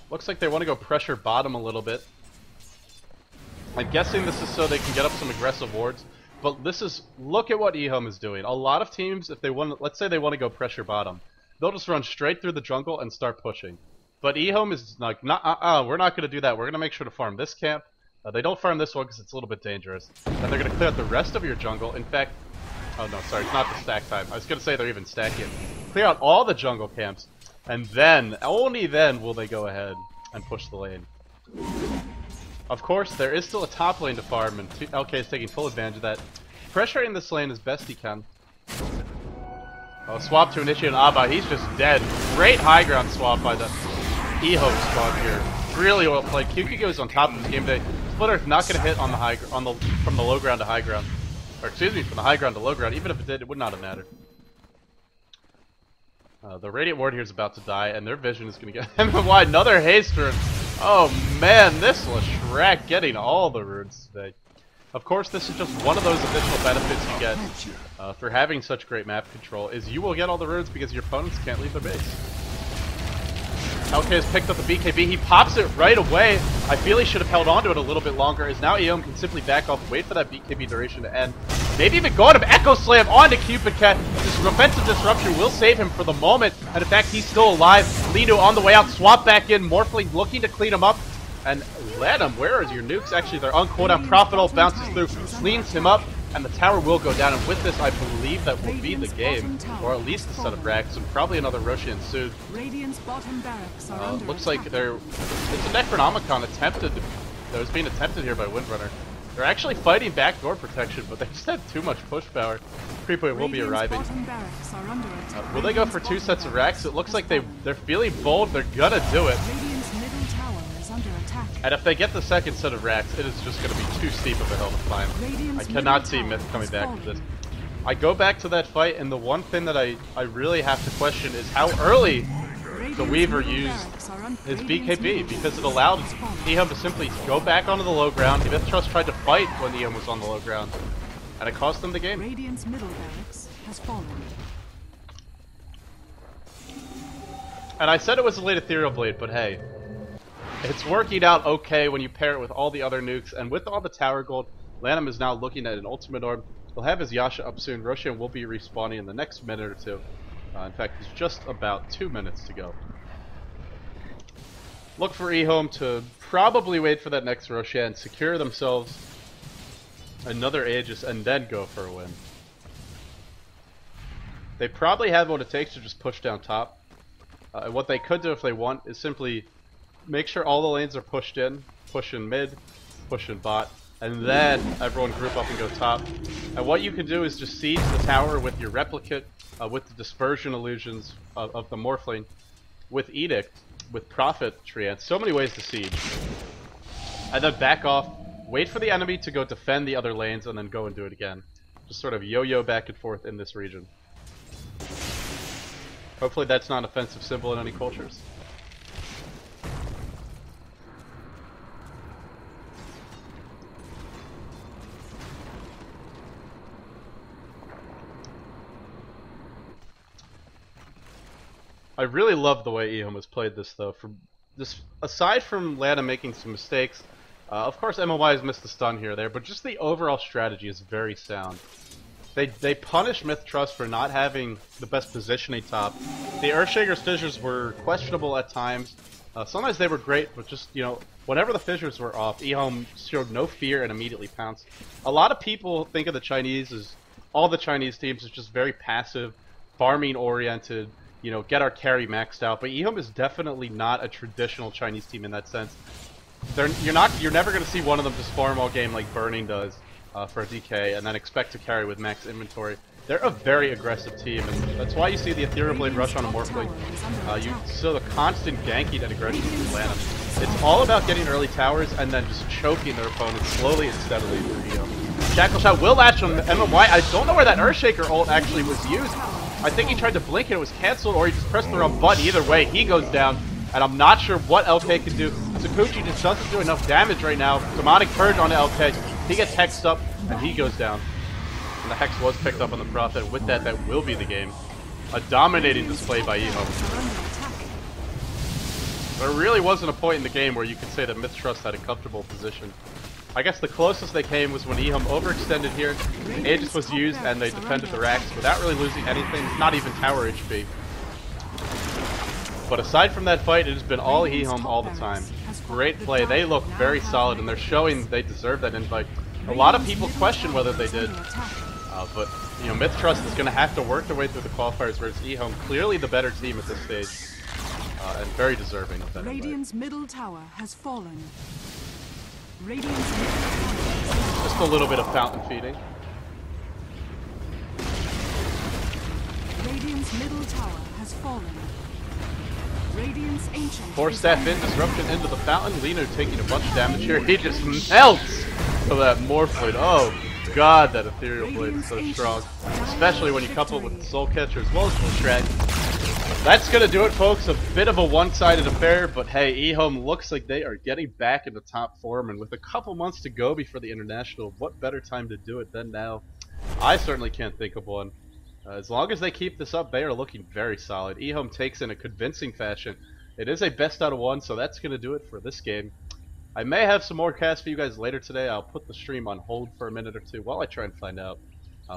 Looks like they want to go pressure bottom a little bit. I'm guessing this is so they can get up some aggressive wards. But this is, look at what EHOME is doing. A lot of teams, if they want, let's say they want to go pressure bottom, they'll just run straight through the jungle and start pushing. But EHOME is like, we're not going to do that. We're going to make sure to farm this camp. They don't farm this one because it's a little bit dangerous. And they're going to clear out the rest of your jungle. In fact, oh no, sorry, it's not the stack time. I was going to say they're even stacking. Clear out all the jungle camps, and then, only then, will they go ahead and push the lane. Of course, there is still a top lane to farm, and LK is taking full advantage of that. Pressuring this lane as best he can. Oh, swap to initiate on Abba, he's just dead. Great high ground swap by the EHOME squad here. Really well played. QQ is on top of this game day. Splitter's not going to hit on the from the low ground to high ground. Or excuse me, from the high ground to low ground. Even if it did, it would not have mattered. The Radiant Ward here is about to die, and their vision is going to get MMY. Another haste rune. Oh man, this leshrac getting all the runes today. Of course, this is just one of those additional benefits you get for having such great map control, is you will get all the runes because your opponents can't leave their base. LK has picked up the BKB, he pops it right away. I feel he should have held on to it a little bit longer, as now EHOME can simply back off, wait for that BKB duration to end. Maybe even go on him, Echo Slam onto Cupid Cat. This offensive disruption will save him for the moment, and in fact he's still alive. Lino on the way out, swap back in, Morphling looking to clean him up. And let him, where is your nukes? Actually, they're on cooldown. Profitable bounces through, cleans him up, and the tower will go down. And with this, I believe that will be the game, or at least a set of racks, and probably another Roshan soon. Looks like it's a Necronomicon that was being attempted here by Windrunner. They're actually fighting backdoor protection, but they just have too much push power. Creepwave will be arriving. Will they go for 2 sets of racks? It looks like they're feeling bold. They're gonna do it. And if they get the second set of racks, it is just going to be too steep of a hill to climb. I cannot see MiTH coming back from this. I go back to that fight, and the one thing that I really have to question is how early the Weaver used his BKB, because it allowed EHOME to simply go back onto the low ground. mithtrust tried to fight when EHOME was on the low ground, and it cost them the game. Radiant's middle barracks has fallen. And I said it was a late Ethereal Blade, but hey. It's working out okay when you pair it with all the other nukes, and with all the tower gold, Lanham is now looking at an ultimate orb. He'll have his Yasha up soon. Roshan will be respawning in the next minute or two. In fact, it's just about 2 minutes to go. Look for EHOME to probably wait for that next Roshan, secure themselves another Aegis, and then go for a win. They probably have what it takes to just push down top. And what they could do if they want is simply make sure all the lanes are pushed in, push in mid, push in bot, and then everyone group up and go top. And what you can do is just siege the tower with your replicate, with the dispersion illusions of the morphling, with edict, with prophet treant. So many ways to siege. And then back off, wait for the enemy to go defend the other lanes, and then go and do it again. Just sort of yo-yo back and forth in this region. Hopefully that's not an offensive symbol in any cultures. I really love the way EHOME has played this, though. Aside from Lana making some mistakes, of course MOI has missed the stun here or there, but just the overall strategy is very sound. They punish mithtrust for not having the best positioning top. The Earthshaker's fissures were questionable at times. Sometimes they were great, but just, you know, whenever the fissures were off, EHOME showed no fear and immediately pounced. A lot of people think of the Chinese as, all the Chinese teams as just very passive, farming oriented, you know, get our carry maxed out, but EHOME is definitely not a traditional Chinese team in that sense. You're never going to see one of them just farm all game like Burning does for a DK and then expect to carry with max inventory. They're a very aggressive team, and that's why you see the Ethereal Blade rush on a Morphling. You see the constant ganking and aggression from Lanham. It's all about getting early towers and then just choking their opponents slowly and steadily for EHOME. Shackle Shot will latch on MMY. I don't know where that Earthshaker ult actually was used. I think he tried to blink and it was cancelled, or he just pressed the wrong button. Either way, he goes down, and I'm not sure what LK can do. Sakuchi just doesn't do enough damage right now. Demonic Purge on LK. He gets hexed up, and he goes down. And the hex was picked up on the Prophet. With that, that will be the game. A dominating display by EHOME. There really wasn't a point in the game where you could say that mithtrust had a comfortable position. I guess the closest they came was when EHOME overextended here, Aegis was used, and they defended the racks without really losing anything, not even tower HP. But aside from that fight, it has been all EHOME all the time. Great play, they look very solid, and they're showing they deserve that invite. A lot of people question whether they did, but you know, mithtrust is going to have to work their way through the qualifiers, whereas EHOME, clearly the better team at this stage, and very deserving of that invite. Radiant's middle tower has fallen. Just a little bit of fountain feeding. Radiant's middle tower has fallen. Radiant's ancient. Force staff in, disruption into the fountain. Lino taking a bunch of damage here. He just melts to that Morphling. Oh god, that Ethereal Blade is so strong. Especially when you couple it with the Soul Catcher as well as leshrac. That's going to do it, folks. A bit of a one-sided affair, but hey, EHOME looks like they are getting back into top form, and with a couple months to go before the International, what better time to do it than now? I certainly can't think of one. As long as they keep this up, they are looking very solid. EHOME takes in a convincing fashion. It is a best out of one, so that's going to do it for this game. I may have some more casts for you guys later today. I'll put the stream on hold for a minute or two while I try and find out.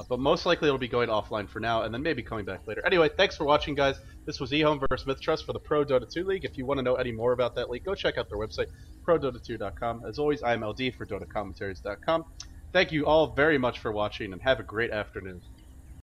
But most likely it'll be going offline for now, and then maybe coming back later. Anyway, thanks for watching, guys. This was EHOME vs mithtrust for the Pro Dota 2 League. If you want to know any more about that league, go check out their website, prodota2.com. As always, I'm LD for dotacommentaries.com. Thank you all very much for watching, and have a great afternoon.